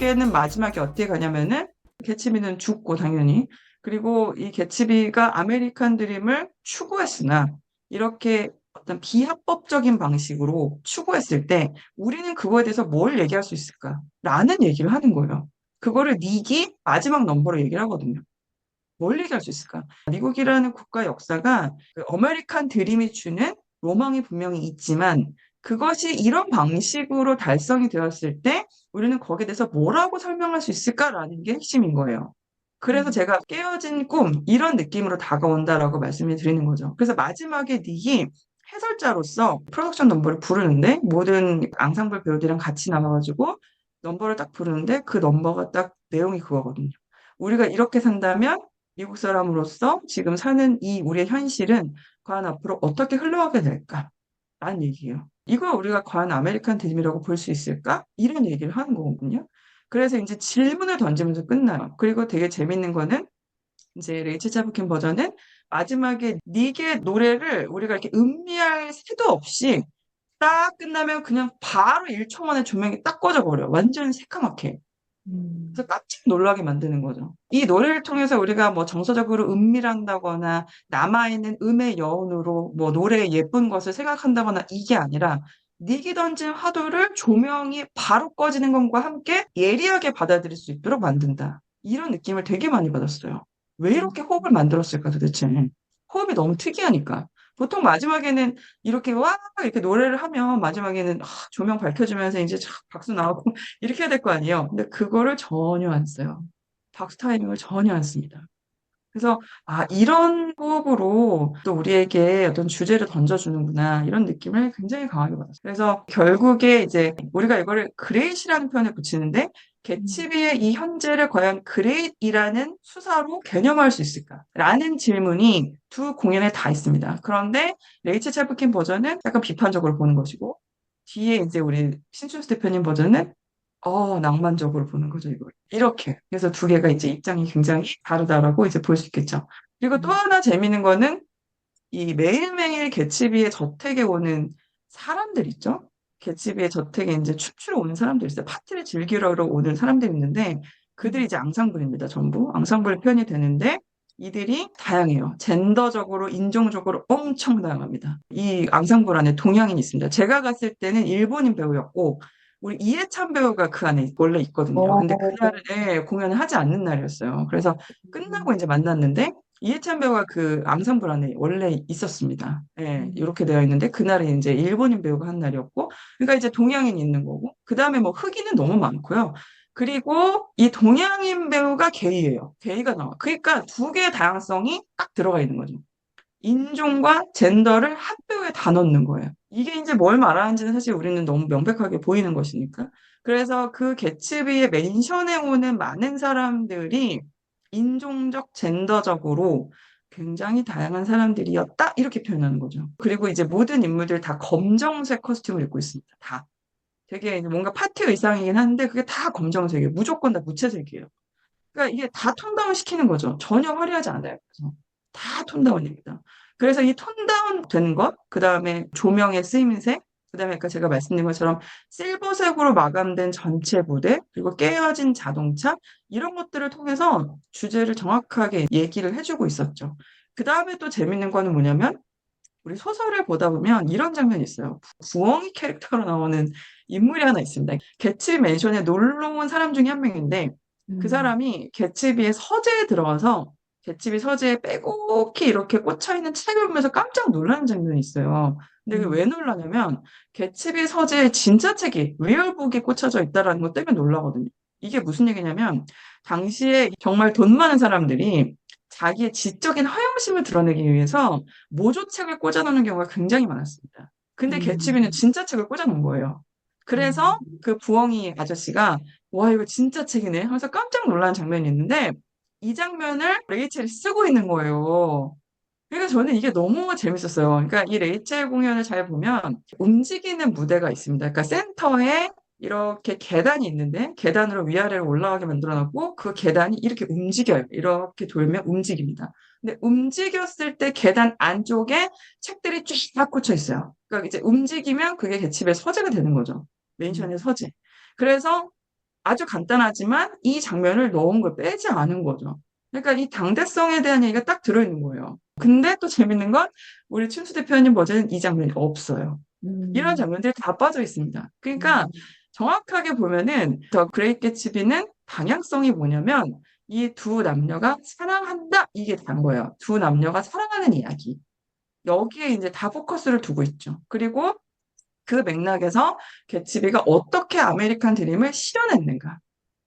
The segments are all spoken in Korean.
결국에는 마지막에 어떻게 가냐면은 개츠비는 죽고 당연히 그리고 이 개츠비가 아메리칸 드림을 추구했으나 이렇게 어떤 비합법적인 방식으로 추구했을 때 우리는 그거에 대해서 뭘 얘기할 수 있을까? 라는 얘기를 하는 거예요. 그거를 닉이 마지막 넘버로 얘기를 하거든요. 뭘 얘기할 수 있을까? 미국이라는 국가 역사가 그 아메리칸 드림이 주는 로망이 분명히 있지만 그것이 이런 방식으로 달성이 되었을 때 우리는 거기에 대해서 뭐라고 설명할 수 있을까라는 게 핵심인 거예요. 그래서 제가 깨어진 꿈 이런 느낌으로 다가온다라고 말씀을 드리는 거죠. 그래서 마지막에 닉이 해설자로서 프로덕션 넘버를 부르는데 모든 앙상블 배우들이랑 같이 남아가지고 넘버를 딱 부르는데 그 넘버가 딱 내용이 그거거든요. 우리가 이렇게 산다면 미국 사람으로서 지금 사는 이 우리의 현실은 과연 앞으로 어떻게 흘러가게 될까? 라는 얘기예요. 이걸 우리가 과연 아메리칸 드림이라고 볼 수 있을까? 이런 얘기를 하는 거거든요. 그래서 이제 질문을 던지면서 끝나요. 그리고 되게 재밌는 거는 이제 레이첼 차프킨 버전은 마지막에 닉의 노래를 우리가 이렇게 음미할 새도 없이 딱 끝나면 그냥 바로 1초 만에 조명이 딱 꺼져버려. 완전 새카맣게. 그래서 깜짝 놀라게 만드는 거죠. 이 노래를 통해서 우리가 뭐 정서적으로 은밀한다거나 남아있는 음의 여운으로 뭐 노래의 예쁜 것을 생각한다거나 이게 아니라 닉이 던진 화두를 조명이 바로 꺼지는 것과 함께 예리하게 받아들일 수 있도록 만든다. 이런 느낌을 되게 많이 받았어요. 왜 이렇게 호흡을 만들었을까 도대체. 호흡이 너무 특이하니까. 보통 마지막에는 이렇게 와 이렇게 노래를 하면 마지막에는 조명 밝혀주면서 이제 촥 박수 나오고 이렇게 해야 될 거 아니에요. 근데 그거를 전혀 안 써요. 박스 타이밍을 전혀 안 씁니다. 그래서 이런 호흡으로 또 우리에게 어떤 주제를 던져주는구나 이런 느낌을 굉장히 강하게 받았어요. 그래서 결국에 이제 우리가 이거를 그레이시라는 표현을 붙이는데 개츠비의 이 현재를 과연 그레이이라는 수사로 개념할 수 있을까라는 질문이 두 공연에 다 있습니다. 그런데 레이첼 찰프킨 버전은 약간 비판적으로 보는 것이고 뒤에 이제 우리 신춘 스테파님 버전은 낭만적으로 보는 거죠, 이걸. 이렇게. 그래서 두 개가 이제 입장이 굉장히 다르다라고 이제 볼 수 있겠죠. 그리고 또 하나 재미있는 거는 이 매일매일 개츠비의 저택에 오는 사람들 있죠? 개츠비의 저택에 이제 춤추러 오는 사람들 있어요. 파티를 즐기러 오는 사람들이 있는데 그들이 이제 앙상블입니다, 전부. 앙상블 표현이 되는데 이들이 다양해요. 젠더적으로, 인종적으로 엄청 다양합니다. 이 앙상블 안에 동양인이 있습니다. 제가 갔을 때는 일본인 배우였고 우리 이해찬 배우가 그 안에 원래 있거든요. 근데 그날에 공연을 하지 않는 날이었어요. 그래서 끝나고 이제 만났는데 이해찬 배우가 그 앙상블 안에 원래 있었습니다. 예, 이렇게 되어 있는데 그날은 이제 일본인 배우가 한 날이었고, 그러니까 이제 동양인이 있는 거고, 그 다음에 뭐 흑인은 너무 많고요. 그리고 이 동양인 배우가 게이예요. 게이가 나와. 그러니까 두 개의 다양성이 딱 들어가 있는 거죠. 인종과 젠더를 한 배우에 다 넣는 거예요. 이게 이제 뭘 말하는지는 사실 우리는 너무 명백하게 보이는 것이니까. 그래서 그 개츠비의 멘션에 오는 많은 사람들이 인종적, 젠더적으로 굉장히 다양한 사람들이었다. 이렇게 표현하는 거죠. 그리고 이제 모든 인물들 다 검정색 커스튬을 입고 있습니다. 다. 되게 이제 뭔가 파티 의상이긴 한데 그게 다 검정색이에요. 무조건 다 무채색이에요. 그러니까 이게 다 톤다운 시키는 거죠. 전혀 화려하지 않아요. 그래서 다 톤다운입니다. 그래서 이 톤다운 된 것, 그 다음에 조명의 쓰임새, 그 다음에 아까 제가 말씀드린 것처럼 실버색으로 마감된 전체 무대, 그리고 깨어진 자동차, 이런 것들을 통해서 주제를 정확하게 얘기를 해주고 있었죠. 그 다음에 또 재밌는 거는 뭐냐면, 우리 소설을 보다 보면 이런 장면이 있어요. 부엉이 캐릭터로 나오는 인물이 하나 있습니다. 개츠비 맨션에 놀러 온 사람 중에 한 명인데 그 사람이 개츠비의 서재에 들어가서 개츠비 서재에 빼곡히 이렇게 꽂혀있는 책을 보면서 깜짝 놀라는 장면이 있어요. 근데 그게 왜 놀라냐면 개츠비 서재에 진짜 책이 리얼북이 꽂혀져 있다는 것 때문에 놀라거든요. 이게 무슨 얘기냐면 당시에 정말 돈 많은 사람들이 자기의 지적인 허영심을 드러내기 위해서 모조책을 꽂아놓는 경우가 굉장히 많았습니다. 근데 개츠비는 진짜 책을 꽂아놓은 거예요. 그래서 그 부엉이 아저씨가 와 이거 진짜 책이네 하면서 깜짝 놀라는 장면이 있는데 이 장면을 레이첼이 쓰고 있는 거예요. 그러니까 저는 이게 너무 재밌었어요. 그러니까 이 레이첼 공연을 잘 보면 움직이는 무대가 있습니다. 그러니까 센터에 이렇게 계단이 있는데 계단으로 위아래로 올라가게 만들어놨고 그 계단이 이렇게 움직여요. 이렇게 돌면 움직입니다. 근데 움직였을 때 계단 안쪽에 책들이 쫙 꽂혀 있어요. 그러니까 이제 움직이면 그게 개집의 서재가 되는 거죠. 맨션의 서재. 그래서 아주 간단하지만 이 장면을 넣은 걸 빼지 않은 거죠. 그러니까 이 당대성에 대한 얘기가 딱 들어있는 거예요. 근데 또 재밌는 건 우리 춘수 대표님 버전은 이 장면이 없어요. 이런 음, 장면들이 다 빠져 있습니다. 그러니까 음, 정확하게 보면은 더 그레이트 개츠비는 방향성이 뭐냐면 이 두 남녀가 사랑한다 이게 단 거예요. 두 남녀가 사랑하는 이야기. 여기에 이제 다 포커스를 두고 있죠. 그리고 그 맥락에서 개츠비가 어떻게 아메리칸 드림을 실현했는가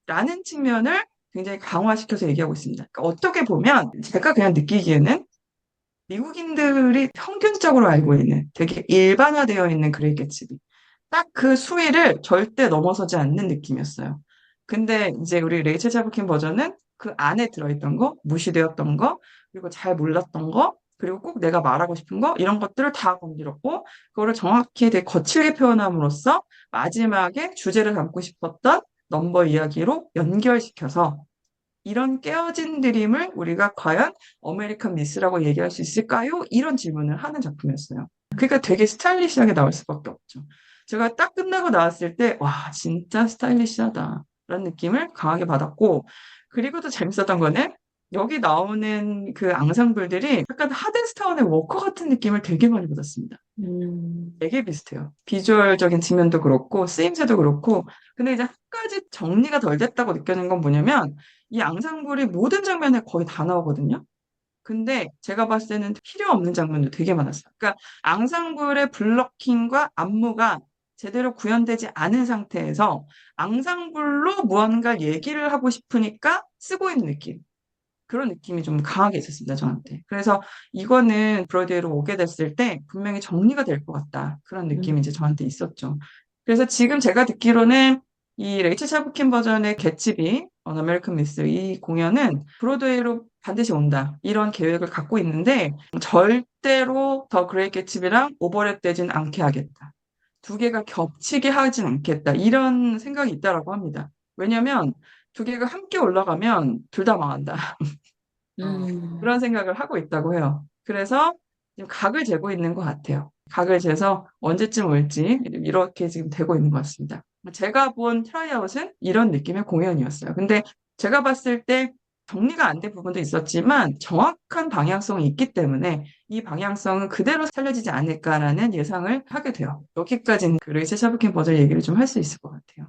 라는 측면을 굉장히 강화시켜서 얘기하고 있습니다. 그러니까 어떻게 보면 제가 그냥 느끼기에는 미국인들이 평균적으로 알고 있는 되게 일반화되어 있는 그레이 개츠비. 딱 그 수위를 절대 넘어서지 않는 느낌이었어요. 근데 이제 우리 레이첼 차브킨 버전은 그 안에 들어있던 거, 무시되었던 거, 그리고 잘 몰랐던 거, 그리고 꼭 내가 말하고 싶은 거, 이런 것들을 다 건드렸고, 그거를 정확히 되게 거칠게 표현함으로써 마지막에 주제를 담고 싶었던 넘버 이야기로 연결시켜서 이런 깨어진 드림을 우리가 과연 어메리칸 미스라고 얘기할 수 있을까요? 이런 질문을 하는 작품이었어요. 그러니까 되게 스타일리시하게 나올 수밖에 없죠. 제가 딱 끝나고 나왔을 때, 와, 진짜 스타일리시하다. 라는 느낌을 강하게 받았고, 그리고 또 재밌었던 거는 여기 나오는 그 앙상블들이 약간 하덴스타운의 워커 같은 느낌을 되게 많이 받았습니다. 음, 되게 비슷해요. 비주얼적인 측면도 그렇고, 쓰임새도 그렇고, 근데 이제 한 가지 정리가 덜 됐다고 느껴진 건 뭐냐면, 이 앙상블이 모든 장면에 거의 다 나오거든요. 근데 제가 봤을 때는 필요 없는 장면도 되게 많았어요. 그러니까 앙상블의 블러킹과 안무가 제대로 구현되지 않은 상태에서 앙상블로 무언가 얘기를 하고 싶으니까 쓰고 있는 느낌. 그런 느낌이 좀 강하게 있었습니다, 저한테. 그래서 이거는 브로드웨이로 오게 됐을 때 분명히 정리가 될 것 같다. 그런 느낌이 이제 음. 저한테 있었죠. 그래서 지금 제가 듣기로는 이 레이첼 차브킨 버전의 개츠비, 언 아메리칸 미스 이 공연은 브로드웨이로 반드시 온다. 이런 계획을 갖고 있는데 절대로 더 그레이트 개츠비랑 오버랩되진 않게 하겠다. 두 개가 겹치게 하진 않겠다. 이런 생각이 있다라고 합니다. 왜냐면 두 개가 함께 올라가면 둘 다 망한다. 음. 그런 생각을 하고 있다고 해요. 그래서 지금 각을 재고 있는 것 같아요. 각을 재서 언제쯤 올지 이렇게 지금 되고 있는 것 같습니다. 제가 본 트라이아웃은 이런 느낌의 공연이었어요. 근데 제가 봤을 때 정리가 안 된 부분도 있었지만 정확한 방향성이 있기 때문에 이 방향성은 그대로 살려지지 않을까라는 예상을 하게 돼요. 여기까지는 그 레이첼 샤브킨 버전 얘기를 좀 할 수 있을 것 같아요.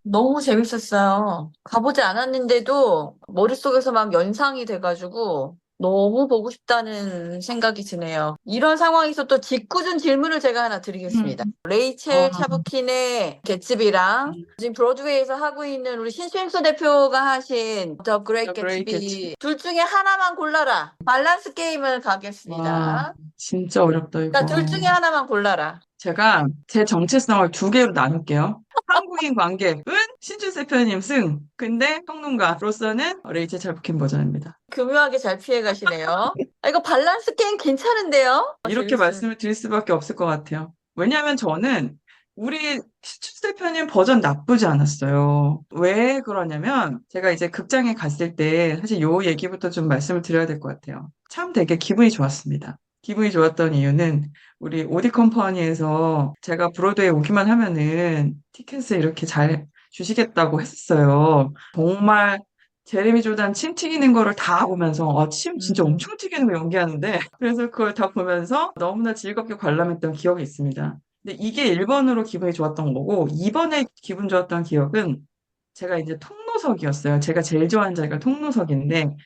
너무 재밌었어요. 가보지 않았는데도 머릿속에서 막 연상이 돼가지고 너무 보고 싶다는 생각이 드네요. 이런 상황에서 또 짓궂은 질문을 제가 하나 드리겠습니다. 음, 어, 레이첼 차브킨의 개츠비랑 지금 브로드웨이에서 하고 있는 우리 신스윙수 대표가 하신 더 그레이트 더 그레이트 개츠비. 개츠비 둘 중에 하나만 골라라. 밸런스 게임을 와, 가겠습니다. 진짜 어렵다, 그러니까 둘 이거. 중에 하나만 골라라. 제가 제 정체성을 두 개로 나눌게요. 한국인 관객은 신준세 편님 승. 근데 평론가로서는 레이첼 잘부킨 버전입니다. 교묘하게 잘 피해 가시네요. 이거 밸런스 게임 괜찮은데요? 이렇게 재밌습니다. 말씀을 드릴 수밖에 없을 것 같아요. 왜냐하면 저는 우리 신준세 편님 버전 나쁘지 않았어요. 왜 그러냐면 제가 이제 극장에 갔을 때 사실 요 얘기부터 좀 말씀을 드려야 될 것 같아요. 참 되게 기분이 좋았습니다. 기분이 좋았던 이유는 우리 오디 컴퍼니에서 제가 브로드웨이 오기만 하면은 티켓을 이렇게 잘 주시겠다고 했었어요. 정말 제레미 조단 침 튀기는 거를 다 보면서 침 진짜 음, 엄청 튀기는 거 연기하는데 그래서 그걸 다 보면서 너무나 즐겁게 관람했던 기억이 있습니다. 근데 이게 1번으로 기분이 좋았던 거고 2번에 기분 좋았던 기억은 제가 이제 통로석이었어요. 제가 제일 좋아하는 자리가 통로석인데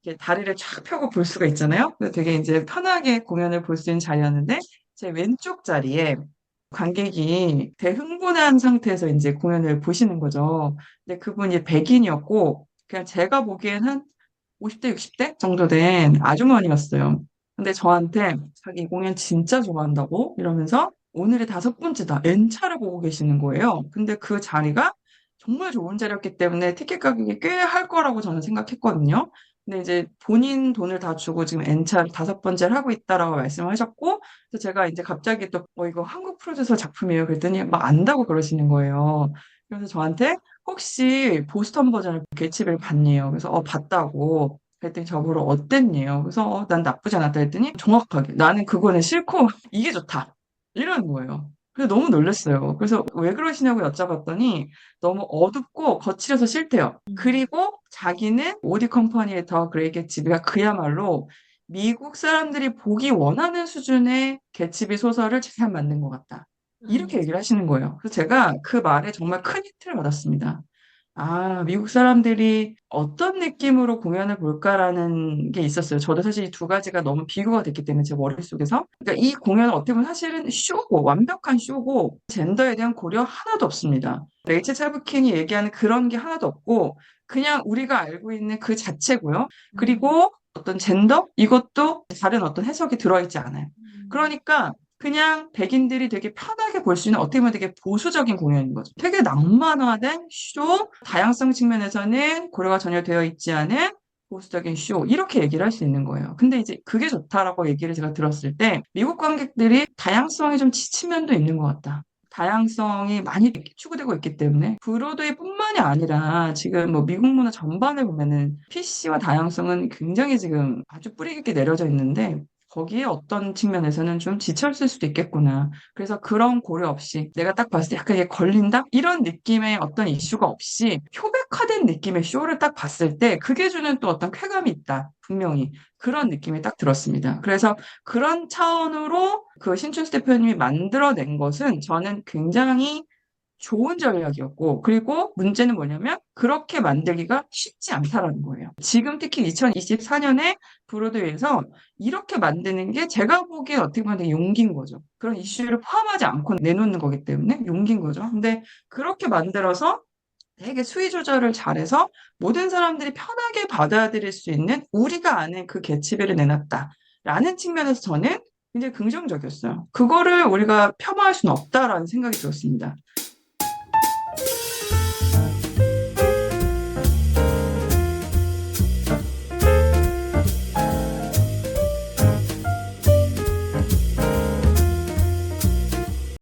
이렇게 다리를 쫙 펴고 볼 수가 있잖아요. 그래서 되게 이제 편하게 공연을 볼 수 있는 자리였는데 제 왼쪽 자리에 관객이 대흥분한 상태에서 이제 공연을 보시는 거죠. 근데 그분이 백인이었고 그냥 제가 보기엔 한 50대, 60대 정도 된 아주머니였어요. 근데 저한테 자기 공연 진짜 좋아한다고 이러면서 오늘이 다섯 번째다. N차를 보고 계시는 거예요. 근데 그 자리가 정말 좋은 자리였기 때문에 티켓 가격이 꽤 할 거라고 저는 생각했거든요. 근데 이제 본인 돈을 다 주고 지금 N차를 다섯 번째를 하고 있다라고 말씀을 하셨고, 그래서 제가 이제 갑자기 또, 이거 한국 프로듀서 작품이에요. 그랬더니 막 안다고 그러시는 거예요. 그래서 저한테 혹시 보스턴 버전을 개츠비를 봤니요? 그래서 봤다고. 그랬더니 저보러 어땠니요? 그래서 난 나쁘지 않았다 했더니 정확하게 나는 그거는 싫고 이게 좋다. 이러는 거예요. 그래서 너무 놀랐어요. 그래서 왜 그러시냐고 여쭤봤더니 너무 어둡고 거칠어서 싫대요. 그리고 자기는 오디 컴퍼니의 더 그레이 개츠비가 그야말로 미국 사람들이 보기 원하는 수준의 개츠비 소설을 잘 만든 것 같다. 이렇게 얘기를 하시는 거예요. 그래서 제가 그 말에 정말 큰 힌트를 받았습니다. 아, 미국 사람들이 어떤 느낌으로 공연을 볼까라는 게 있었어요. 저도 사실 이 두 가지가 너무 비교가 됐기 때문에 제 머릿속에서. 그러니까 이 공연은 어떻게 보면 사실은 쇼고, 완벽한 쇼고, 젠더에 대한 고려 하나도 없습니다. 레이첼 차브킨이 얘기하는 그런 게 하나도 없고, 그냥 우리가 알고 있는 그 자체고요. 그리고 어떤 젠더? 이것도 다른 어떤 해석이 들어있지 않아요. 그러니까 그냥 백인들이 되게 편하게 볼 수 있는 어떻게 보면 되게 보수적인 공연인 거죠. 되게 낭만화된 쇼, 다양성 측면에서는 고려가 전혀 되어 있지 않은 보수적인 쇼, 이렇게 얘기를 할 수 있는 거예요. 근데 이제 그게 좋다라고 얘기를 제가 들었을 때 미국 관객들이 다양성에 좀 지친 면도 있는 것 같다. 다양성이 많이 추구되고 있기 때문에 브로드웨이뿐만이 아니라 지금 뭐 미국 문화 전반을 보면은 PC와 다양성은 굉장히 지금 아주 뿌리 깊게 내려져 있는데 거기에 어떤 측면에서는 좀 지쳤을 수도 있겠구나. 그래서 그런 고려 없이 내가 딱 봤을 때 약간 이게 걸린다? 이런 느낌의 어떤 이슈가 없이 표백화된 느낌의 쇼를 딱 봤을 때 그게 주는 또 어떤 쾌감이 있다. 분명히. 그런 느낌이 딱 들었습니다. 그래서 그런 차원으로 그 신춘수 대표님이 만들어낸 것은 저는 굉장히 좋은 전략이었고, 그리고 문제는 뭐냐면, 그렇게 만들기가 쉽지 않다라는 거예요. 지금 특히 2024년에 브로드웨이에서 이렇게 만드는 게 제가 보기엔 어떻게 보면 되게 용기인 거죠. 그런 이슈를 포함하지 않고 내놓는 거기 때문에 용기인 거죠. 근데 그렇게 만들어서 되게 수위 조절을 잘해서 모든 사람들이 편하게 받아들일 수 있는 우리가 아는 그 개츠비를 내놨다라는 측면에서 저는 굉장히 긍정적이었어요. 그거를 우리가 폄하할 수는 없다라는 생각이 들었습니다.